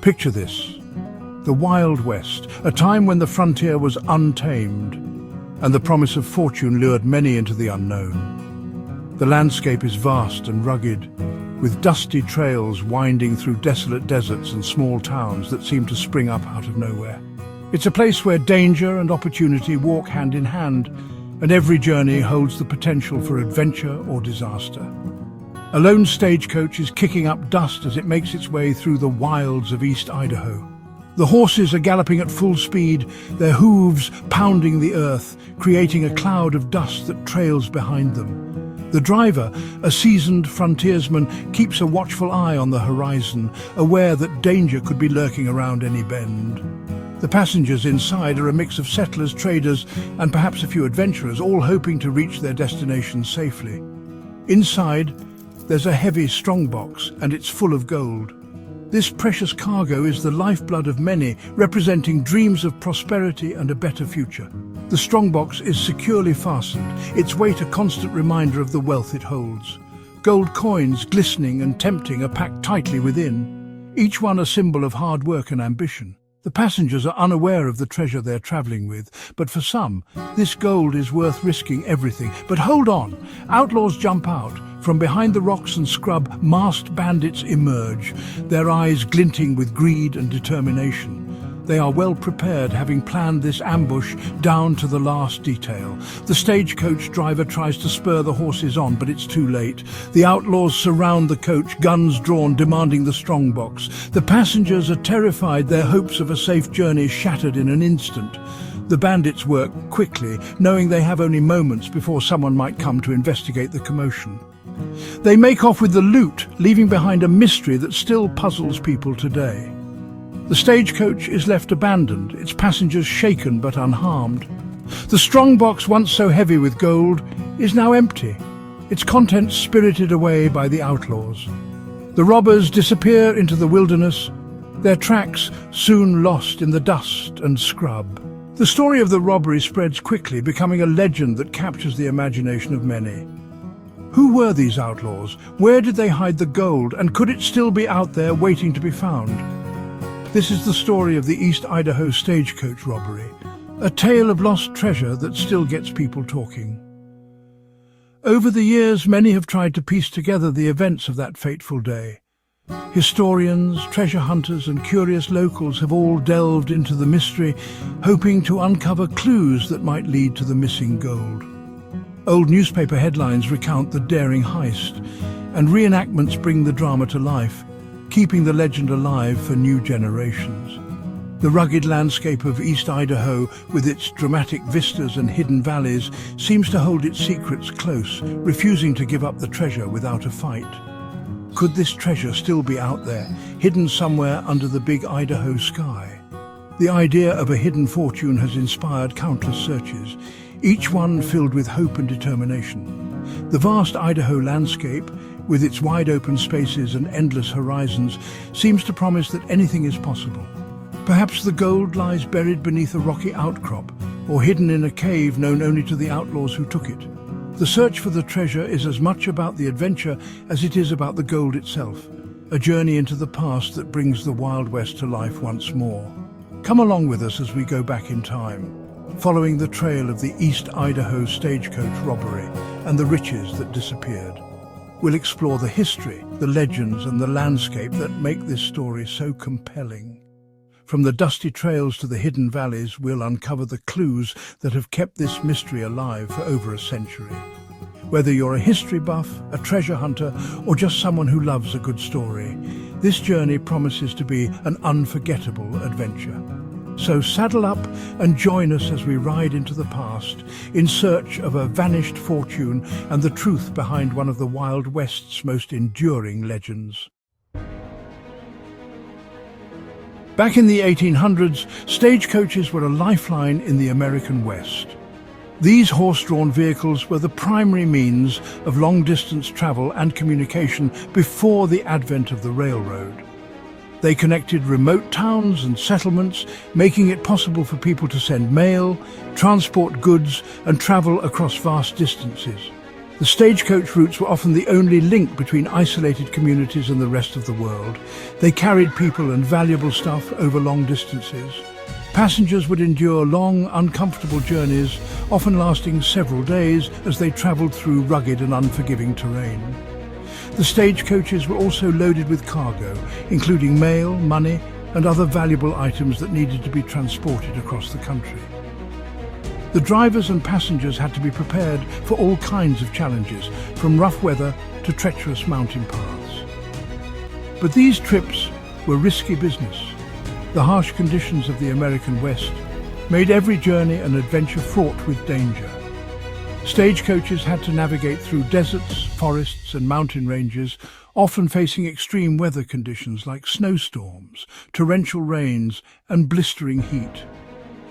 Picture this: the Wild West, a time when the frontier was untamed, and the promise of fortune lured many into the unknown. The landscape is vast and rugged, with dusty trails winding through desolate deserts and small towns that seem to spring up out of nowhere. It's a place where danger and opportunity walk hand in hand, and every journey holds the potential for adventure or disaster. A lone stagecoach is kicking up dust as it makes its way through the wilds of East Idaho. The horses are galloping at full speed, their hooves pounding the earth, creating a cloud of dust that trails behind them. The driver, a seasoned frontiersman, keeps a watchful eye on the horizon, aware that danger could be lurking around any bend. The passengers inside are a mix of settlers, traders, and perhaps a few adventurers, all hoping to reach their destination safely. Inside, there's a heavy strongbox, and it's full of gold. This precious cargo is the lifeblood of many, representing dreams of prosperity and a better future. The strongbox is securely fastened, its weight a constant reminder of the wealth it holds. Gold coins, glistening and tempting, are packed tightly within, each one a symbol of hard work and ambition. The passengers are unaware of the treasure they're traveling with, but for some, this gold is worth risking everything. But hold on! Outlaws jump out. From behind the rocks and scrub, masked bandits emerge, their eyes glinting with greed and determination. They are well prepared, having planned this ambush down to the last detail. The stagecoach driver tries to spur the horses on, but it's too late. The outlaws surround the coach, guns drawn, demanding the strongbox. The passengers are terrified, their hopes of a safe journey shattered in an instant. The bandits work quickly, knowing they have only moments before someone might come to investigate the commotion. They make off with the loot, leaving behind a mystery that still puzzles people today. The stagecoach is left abandoned, its passengers shaken but unharmed. The strongbox, once so heavy with gold, is now empty, its contents spirited away by the outlaws. The robbers disappear into the wilderness, their tracks soon lost in the dust and scrub. The story of the robbery spreads quickly, becoming a legend that captures the imagination of many. Who were these outlaws? Where did they hide the gold? And could it still be out there waiting to be found? This is the story of the East Idaho Stagecoach Robbery, a tale of lost treasure that still gets people talking. Over the years, many have tried to piece together the events of that fateful day. Historians, treasure hunters, and curious locals have all delved into the mystery, hoping to uncover clues that might lead to the missing gold. Old newspaper headlines recount the daring heist, and reenactments bring the drama to life, keeping the legend alive for new generations. The rugged landscape of East Idaho, with its dramatic vistas and hidden valleys, seems to hold its secrets close, refusing to give up the treasure without a fight. Could this treasure still be out there, hidden somewhere under the big Idaho sky? The idea of a hidden fortune has inspired countless searches, each one filled with hope and determination. The vast Idaho landscape, with its wide open spaces and endless horizons, seems to promise that anything is possible. Perhaps the gold lies buried beneath a rocky outcrop, or hidden in a cave known only to the outlaws who took it. The search for the treasure is as much about the adventure as it is about the gold itself, a journey into the past that brings the Wild West to life once more. Come along with us as we go back in time, following the trail of the East Idaho Stagecoach Robbery and the riches that disappeared. We'll explore the history, the legends, and the landscape that make this story so compelling. From the dusty trails to the hidden valleys, we'll uncover the clues that have kept this mystery alive for over a century. Whether you're a history buff, a treasure hunter, or just someone who loves a good story, this journey promises to be an unforgettable adventure. So saddle up and join us as we ride into the past, in search of a vanished fortune and the truth behind one of the Wild West's most enduring legends. Back in the 1800s, stagecoaches were a lifeline in the American West. These horse-drawn vehicles were the primary means of long-distance travel and communication before the advent of the railroad. They connected remote towns and settlements, making it possible for people to send mail, transport goods, and travel across vast distances. The stagecoach routes were often the only link between isolated communities and the rest of the world. They carried people and valuable stuff over long distances. Passengers would endure long, uncomfortable journeys, often lasting several days as they travelled through rugged and unforgiving terrain. The stagecoaches were also loaded with cargo, including mail, money, and other valuable items that needed to be transported across the country. The drivers and passengers had to be prepared for all kinds of challenges, from rough weather to treacherous mountain paths. But these trips were risky business. The harsh conditions of the American West made every journey an adventure fraught with danger. Stagecoaches had to navigate through deserts, forests and mountain ranges, often facing extreme weather conditions like snowstorms, torrential rains and blistering heat.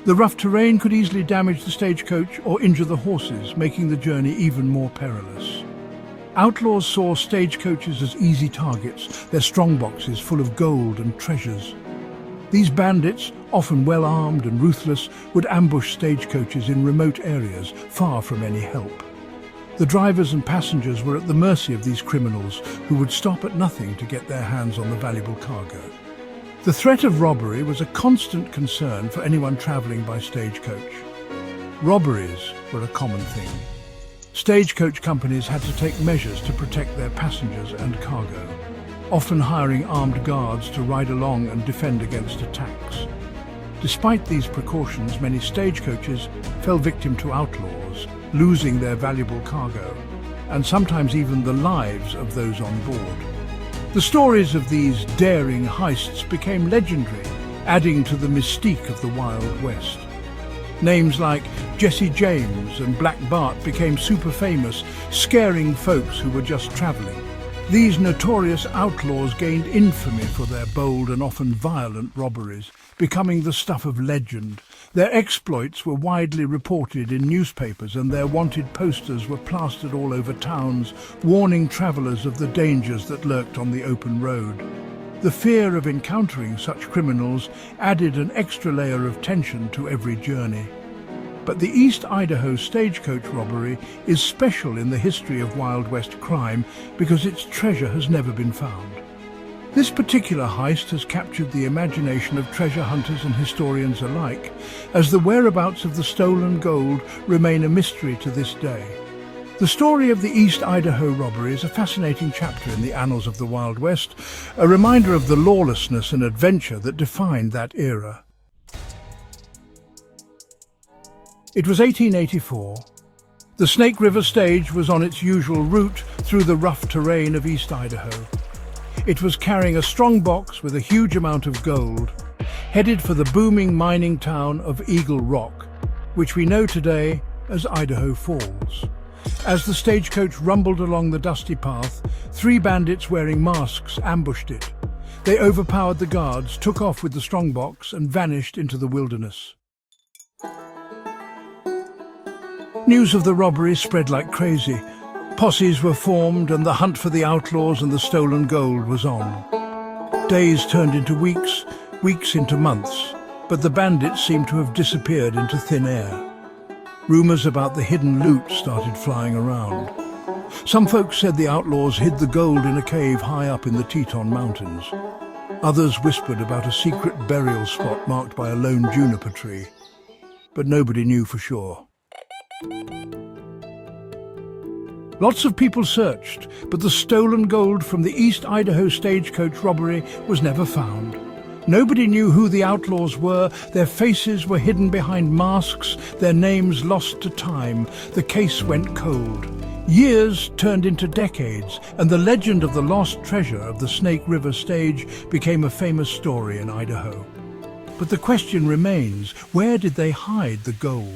The rough terrain could easily damage the stagecoach or injure the horses, making the journey even more perilous. Outlaws saw stagecoaches as easy targets, their strongboxes full of gold and treasures. These bandits, often well-armed and ruthless, would ambush stagecoaches in remote areas, far from any help. The drivers and passengers were at the mercy of these criminals, who would stop at nothing to get their hands on the valuable cargo. The threat of robbery was a constant concern for anyone travelling by stagecoach. Robberies were a common thing. Stagecoach companies had to take measures to protect their passengers and cargo, often hiring armed guards to ride along and defend against attacks. Despite these precautions, many stagecoaches fell victim to outlaws, losing their valuable cargo, and sometimes even the lives of those on board. The stories of these daring heists became legendary, adding to the mystique of the Wild West. Names like Jesse James and Black Bart became super famous, scaring folks who were just traveling. These notorious outlaws gained infamy for their bold and often violent robberies, becoming the stuff of legend. Their exploits were widely reported in newspapers, and their wanted posters were plastered all over towns, warning travellers of the dangers that lurked on the open road. The fear of encountering such criminals added an extra layer of tension to every journey. But the East Idaho Stagecoach Robbery is special in the history of Wild West crime because its treasure has never been found. This particular heist has captured the imagination of treasure hunters and historians alike, as the whereabouts of the stolen gold remain a mystery to this day. The story of the East Idaho Robbery is a fascinating chapter in the annals of the Wild West, a reminder of the lawlessness and adventure that defined that era. It was 1884. The Snake River stage was on its usual route through the rough terrain of East Idaho. It was carrying a strong box with a huge amount of gold, headed for the booming mining town of Eagle Rock, which we know today as Idaho Falls. As the stagecoach rumbled along the dusty path, 3 bandits wearing masks ambushed it. They overpowered the guards, took off with the strongbox, and vanished into the wilderness. News of the robbery spread like crazy. Posses were formed and the hunt for the outlaws and the stolen gold was on. Days turned into weeks, weeks into months, but the bandits seemed to have disappeared into thin air. Rumours about the hidden loot started flying around. Some folks said the outlaws hid the gold in a cave high up in the Teton Mountains. Others whispered about a secret burial spot marked by a lone juniper tree. But nobody knew for sure. Lots of people searched, but the stolen gold from the East Idaho Stagecoach Robbery was never found. Nobody knew who the outlaws were. Their faces were hidden behind masks, their names lost to time. The case went cold. Years turned into decades, and the legend of the lost treasure of the Snake River stage became a famous story in Idaho. But the question remains, where did they hide the gold?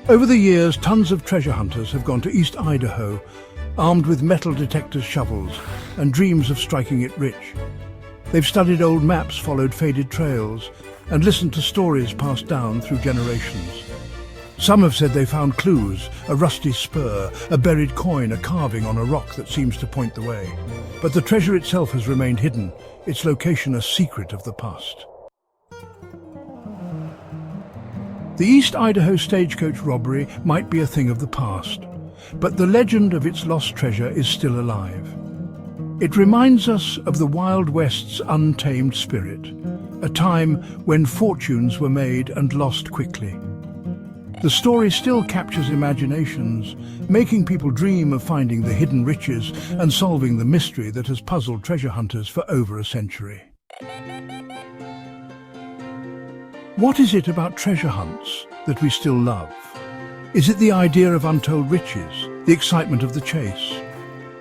Over the years, tons of treasure hunters have gone to East Idaho, armed with metal detector shovels and dreams of striking it rich. They've studied old maps, followed faded trails, and listened to stories passed down through generations. Some have said they found clues, a rusty spur, a buried coin, a carving on a rock that seems to point the way. But the treasure itself has remained hidden, its location a secret of the past. The East Idaho Stagecoach Robbery might be a thing of the past, but the legend of its lost treasure is still alive. It reminds us of the Wild West's untamed spirit, a time when fortunes were made and lost quickly. The story still captures imaginations, making people dream of finding the hidden riches and solving the mystery that has puzzled treasure hunters for over a century. What is it about treasure hunts that we still love? Is it the idea of untold riches, the excitement of the chase,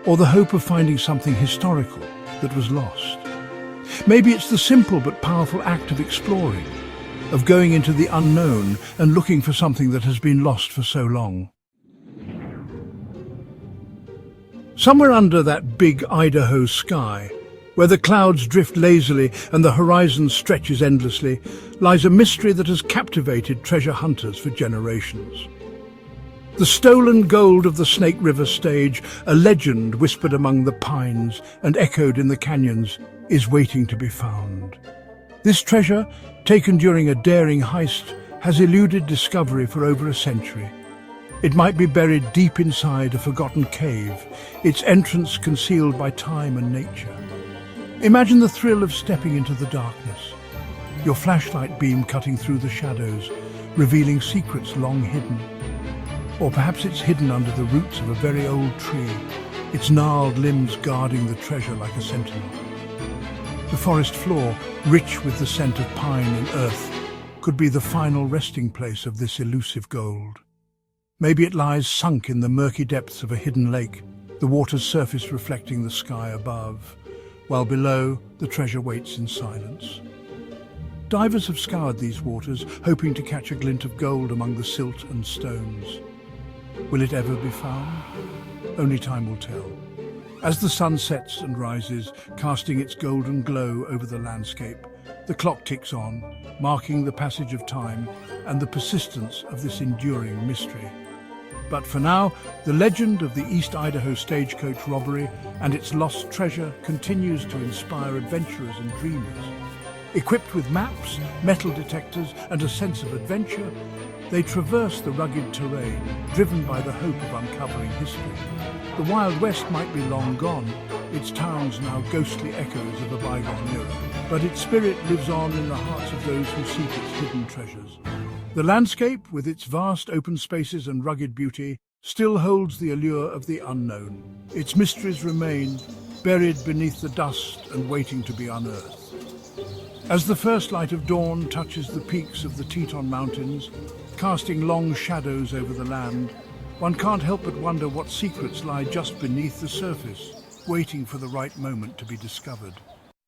or the hope of finding something historical that was lost? Maybe it's the simple but powerful act of exploring, of going into the unknown and looking for something that has been lost for so long. Somewhere under that big Idaho sky, where the clouds drift lazily and the horizon stretches endlessly, lies a mystery that has captivated treasure hunters for generations. The stolen gold of the Snake River stage, a legend whispered among the pines and echoed in the canyons, is waiting to be found. This treasure, taken during a daring heist, has eluded discovery for over a century. It might be buried deep inside a forgotten cave, its entrance concealed by time and nature. Imagine the thrill of stepping into the darkness, your flashlight beam cutting through the shadows, revealing secrets long hidden. Or perhaps it's hidden under the roots of a very old tree, its gnarled limbs guarding the treasure like a sentinel. The forest floor, rich with the scent of pine and earth, could be the final resting place of this elusive gold. Maybe it lies sunk in the murky depths of a hidden lake, the water's surface reflecting the sky above, while below the treasure waits in silence. Divers have scoured these waters, hoping to catch a glint of gold among the silt and stones. Will it ever be found? Only time will tell. As the sun sets and rises, casting its golden glow over the landscape, the clock ticks on, marking the passage of time and the persistence of this enduring mystery. But for now, the legend of the East Idaho Stagecoach Robbery and its lost treasure continues to inspire adventurers and dreamers. Equipped with maps, metal detectors, and a sense of adventure, they traverse the rugged terrain, driven by the hope of uncovering history. The Wild West might be long gone, its towns now ghostly echoes of a bygone era, but its spirit lives on in the hearts of those who seek its hidden treasures. The landscape, with its vast open spaces and rugged beauty, still holds the allure of the unknown. Its mysteries remain, buried beneath the dust and waiting to be unearthed. As the first light of dawn touches the peaks of the Teton Mountains, casting long shadows over the land, one can't help but wonder what secrets lie just beneath the surface, waiting for the right moment to be discovered.